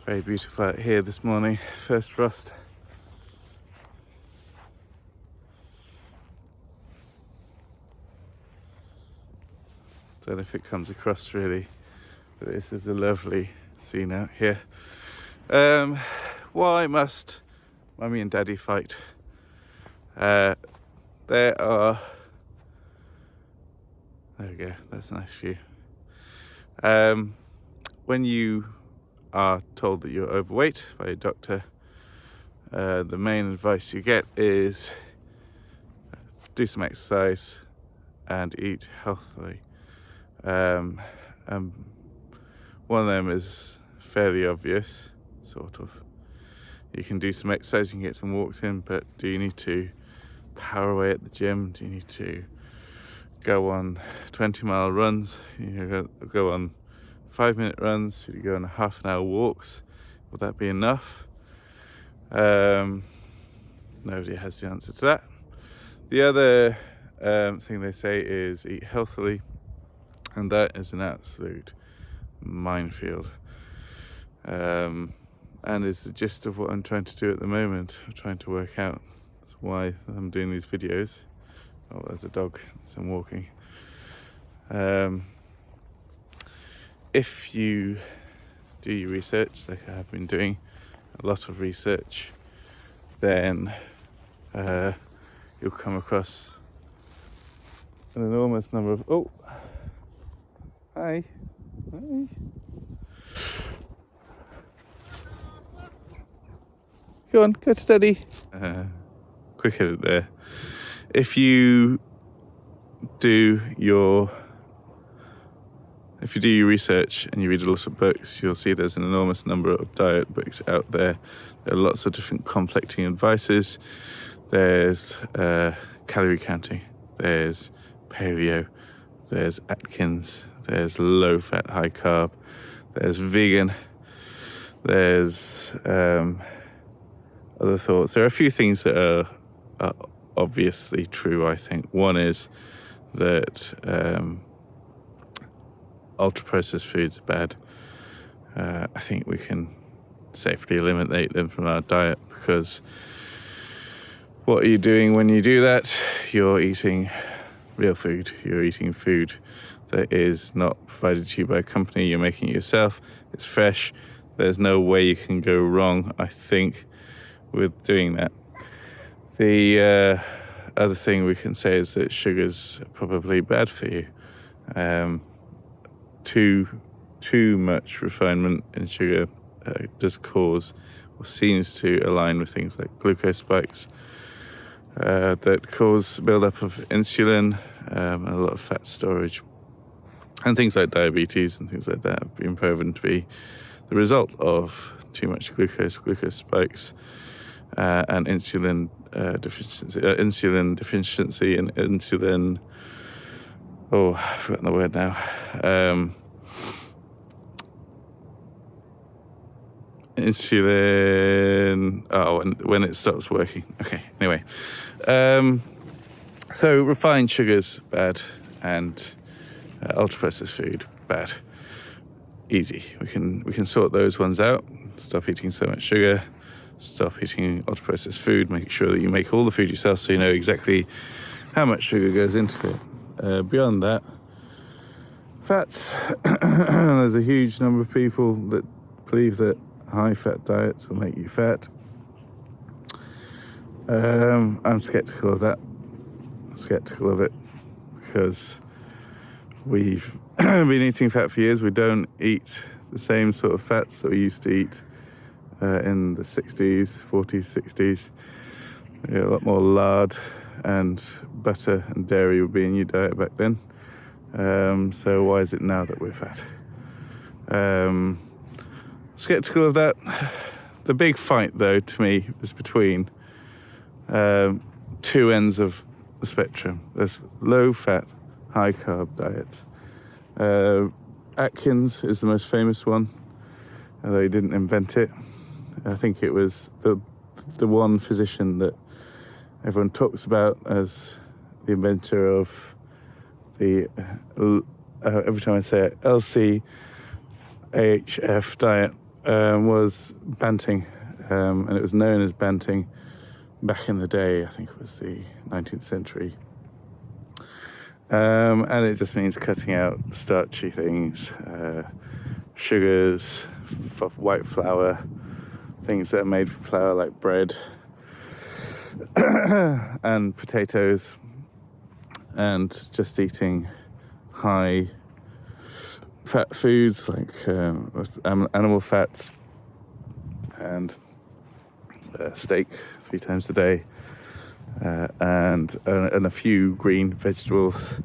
Very beautiful out here this morning. First frost. Don't know if it comes across really, but this is a lovely scene out here. Why must Mummy and Daddy fight? There we go, that's a nice view. When you are told that you're overweight by a doctor, the main advice you get is do some exercise and eat healthily. One of them is fairly obvious, sort of. You can do some exercise, you can get some walks in, but do you need to power away at the gym? Do you need to go on 20-mile runs? You go on 5-minute runs? Should you go on half an hour walks? Would that be enough? Nobody has the answer to that. The other thing they say is eat healthily, and that is an absolute minefield. And is the gist of what I'm trying to do at the moment. I'm trying to work out. That's why I'm doing these videos. Oh, there's a dog, so I'm walking. If you do your research, like I have been doing a lot of research, then you'll come across an enormous number of... Oh! Hi! Hi! Go on, go to Daddy. Quick edit there. If you do your research and you read a lot of books, you'll see there's an enormous number of diet books out there. There are lots of different conflicting advices. There's calorie counting, there's paleo, there's Atkins, there's low fat, high carb, there's vegan, there's other thoughts. There are a few things that are obviously true, I think. One is that ultra-processed foods are bad. I think we can safely eliminate them from our diet, because what are you doing when you do that? You're eating real food. You're eating food that is not provided to you by a company. You're making it yourself. It's fresh. There's no way you can go wrong, I think, with doing that. The other thing we can say is that sugar's probably bad for you. Too much refinement in sugar does cause, or seems to align with, things like glucose spikes that cause build-up of insulin and a lot of fat storage. And things like diabetes and things like that have been proven to be the result of too much glucose spikes, and insulin deficiency and insulin... Oh, I've forgotten the word now. Insulin... Oh, when it stops working. Okay, anyway. So refined sugar's bad, and ultra-processed food, bad. Easy. We can sort those ones out. Stop eating so much sugar. Stop eating ultra-processed food. Make sure that you make all the food yourself, so you know exactly how much sugar goes into it. Beyond that, fats. There's a huge number of people that believe that high-fat diets will make you fat. I'm skeptical of that. Skeptical of it, because we've been eating fat for years. We don't eat the same sort of fats that we used to eat in the 60s, 40s, 60s. A lot more lard and butter and dairy would be in your diet back then. So why is it now that we're fat? Skeptical of that. The big fight, though, to me, is between two ends of the spectrum. There's low-fat, high-carb diets. Atkins is the most famous one, although he didn't invent it. I think it was the one physician that everyone talks about as the inventor of the, every time I say it, LCHF diet, was banting, and it was known as banting back in the day. I think it was the 19th century. And it just means cutting out starchy things, sugars, white flour, things that are made from flour like bread and potatoes, and just eating high fat foods like animal fats and steak 3 times a day, and a few green vegetables.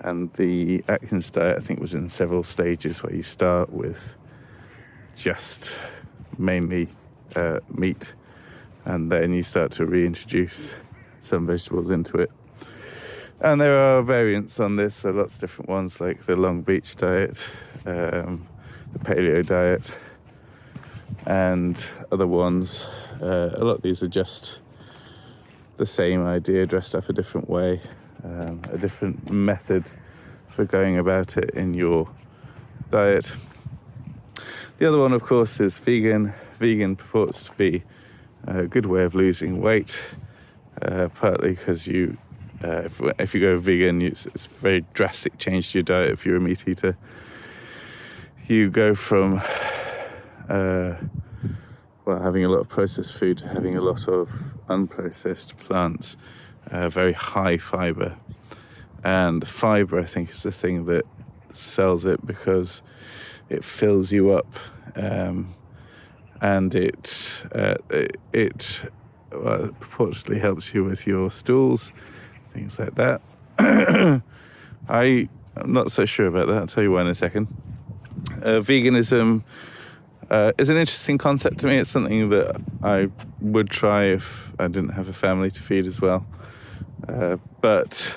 And the Atkins diet, I think, was in several stages, where you start with just mainly meat, and then you start to reintroduce some vegetables into it. And there are variants on this. There are lots of different ones, like the Long Beach diet, the paleo diet, and other ones. A lot of these are just the same idea, dressed up a different way, a different method for going about it in your diet. The other one, of course, is vegan. Vegan purports to be a good way of losing weight, partly because if you go vegan, it's a very drastic change to your diet. If you're a meat eater, you go from having a lot of processed food to having a lot of unprocessed plants, very high fiber. And fiber, I think, is the thing that sells it, because it fills you up, and it purportedly helps you with your stools, things like that. I'm not so sure about that. I'll tell you why in a second. Veganism is an interesting concept to me. It's something that I would try if I didn't have a family to feed as well. But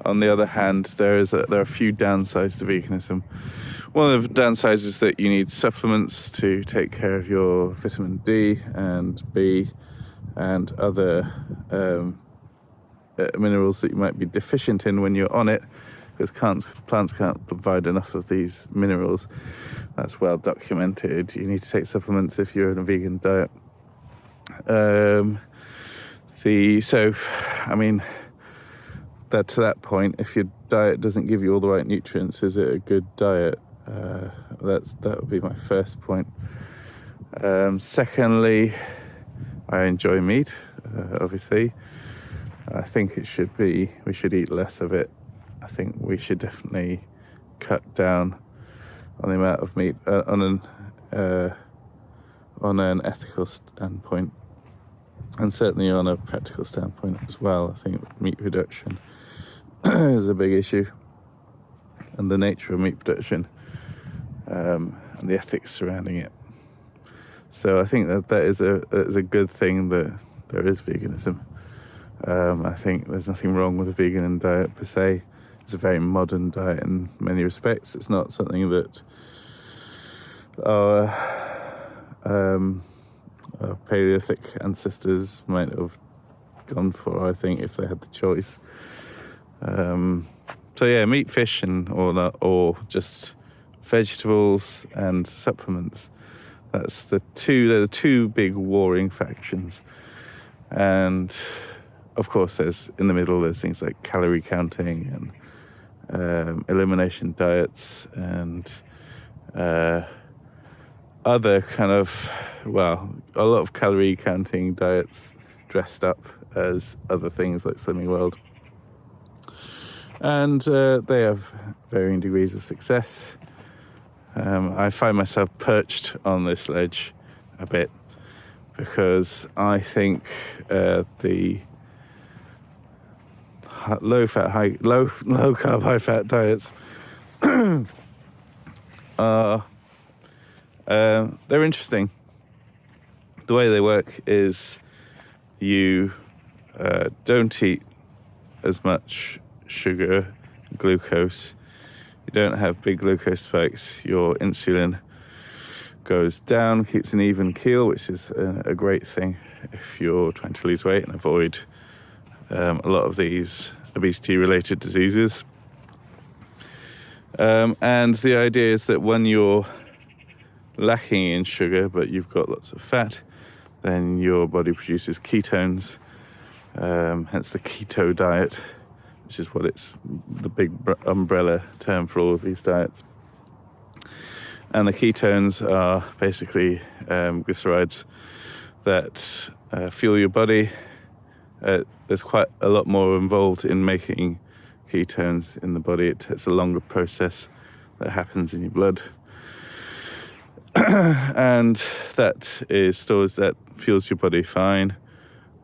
on the other hand, there are a few downsides to veganism. One of the downsides is that you need supplements to take care of your vitamin D and B and other minerals that you might be deficient in when you're on it, because plants can't provide enough of these minerals. That's well documented. You need to take supplements if you're on a vegan diet. That to that point, if your diet doesn't give you all the right nutrients, is it a good diet? That would be my first point. Secondly, I enjoy meat, obviously. I think we should eat less of it. I think we should definitely cut down on the amount of meat on an ethical standpoint, and certainly on a practical standpoint as well. I think meat production is a big issue, and the nature of meat production, and the ethics surrounding it. So I think that is a good thing that there is veganism. I think there's nothing wrong with a vegan diet per se. It's a very modern diet in many respects. It's not something that our Paleolithic ancestors might have gone for, I think, if they had the choice. Meat, fish, or just vegetables and supplements. That's the two big warring factions. And of course, there's things like calorie counting and elimination diets and other kind of, a lot of calorie counting diets dressed up as other things like Slimming World. And they have varying degrees of success. I find myself perched on this ledge a bit, because I think the low carb, high fat diets are they're interesting. The way they work is you don't eat as much sugar, glucose. You don't have big glucose spikes. Your insulin goes down, keeps an even keel, which is a great thing if you're trying to lose weight and avoid a lot of these obesity-related diseases. And the idea is that when you're lacking in sugar, but you've got lots of fat, then your body produces ketones, hence the keto diet, which is what it's the big umbrella term for all of these diets. And the ketones are basically glycerides that fuel your body. There's quite a lot more involved in making ketones in the body. It's a longer process that happens in your blood. And that fuels your body fine.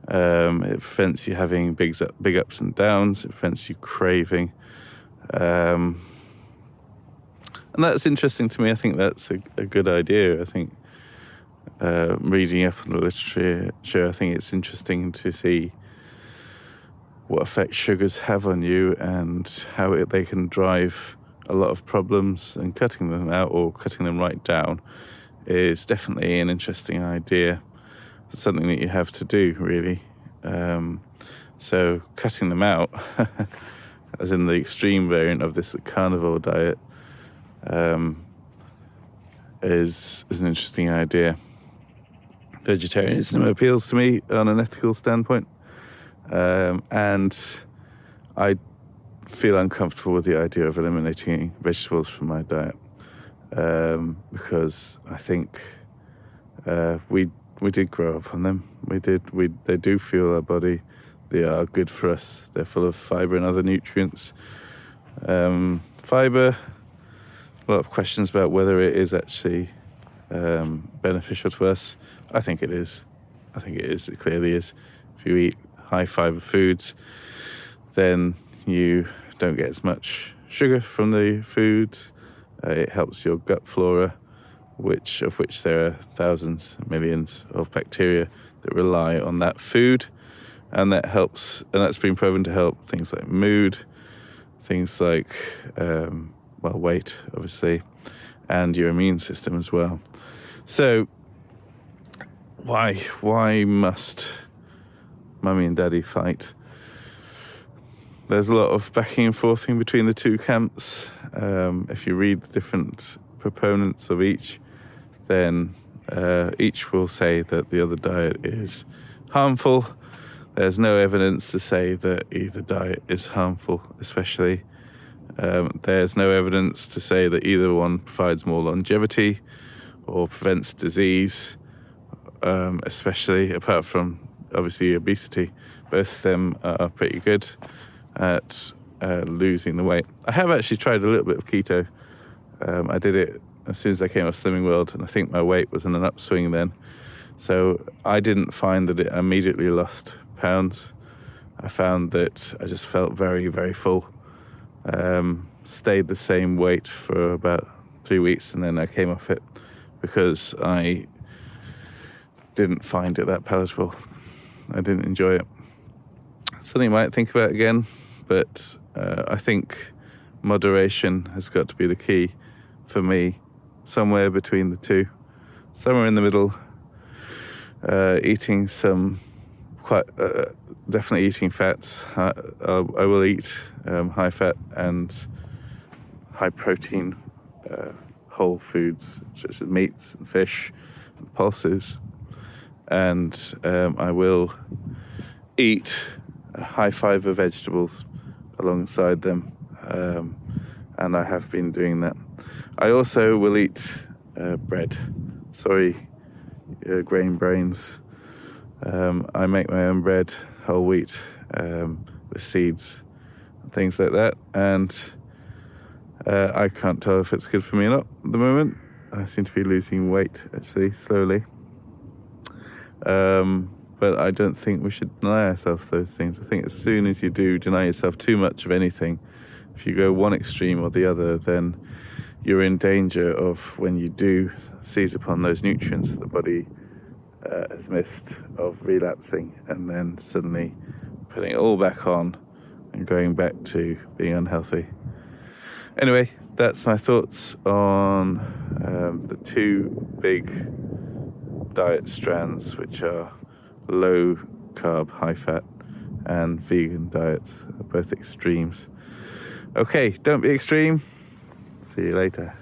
It prevents you having big ups and downs. It prevents you craving. And that's interesting to me. I think that's a good idea. I think reading up on the literature, I think it's interesting to see what effect sugars have on you and how they can drive a lot of problems, and cutting them out or cutting them right down is definitely an interesting idea. It's something that you have to do, really. So cutting them out, as in the extreme variant of this carnivore diet, is an interesting idea. Vegetarianism appeals to me on an ethical standpoint, and I feel uncomfortable with the idea of eliminating vegetables from my diet, because I think we did grow up on them. They do fuel our body. They are good for us. They're full of fiber and other nutrients. Fiber, a lot of questions about whether it is actually beneficial to us. I think it is. It clearly is. If you eat high fiber foods, then you don't get as much sugar from the food. It helps your gut flora, of which there are thousands, millions of bacteria that rely on that food, and that's been proven to help things like mood, things like weight, obviously, and your immune system as well. So why must Mummy and Daddy fight? There's a lot of backing and forthing between the two camps. If you read the different proponents of each, then each will say that the other diet is harmful. There's no evidence to say that either diet is harmful, especially. There's no evidence to say that either one provides more longevity or prevents disease, especially, apart from obviously obesity. Both of them are pretty good at losing the weight. I have actually tried a little bit of keto. I did it as soon as I came off Slimming World, and I think my weight was in an upswing then. So I didn't find that it immediately lost pounds. I found that I just felt very, very full. Stayed the same weight for about 3 weeks, and then I came off it because I didn't find it that palatable. I didn't enjoy it. Something you might think about again, but I think moderation has got to be the key for me, somewhere between the two, somewhere in the middle. Eating some definitely eating fats. I will eat high fat and high protein whole foods such as meats and fish and pulses, and I will eat high fiber vegetables alongside them, and I have been doing that. I also will eat bread. Sorry, grain brains. I make my own bread, whole wheat, with seeds and things like that, and I can't tell if it's good for me or not at the moment. I seem to be losing weight, actually, slowly. But I don't think we should deny ourselves those things. I think as soon as you do deny yourself too much of anything, if you go one extreme or the other, then you're in danger of, when you do seize upon those nutrients that the body has missed, of relapsing and then suddenly putting it all back on and going back to being unhealthy. Anyway, that's my thoughts on the two big diet strands, which are low carb, high fat, and vegan diets, both extremes. Okay, don't be extreme. See you later.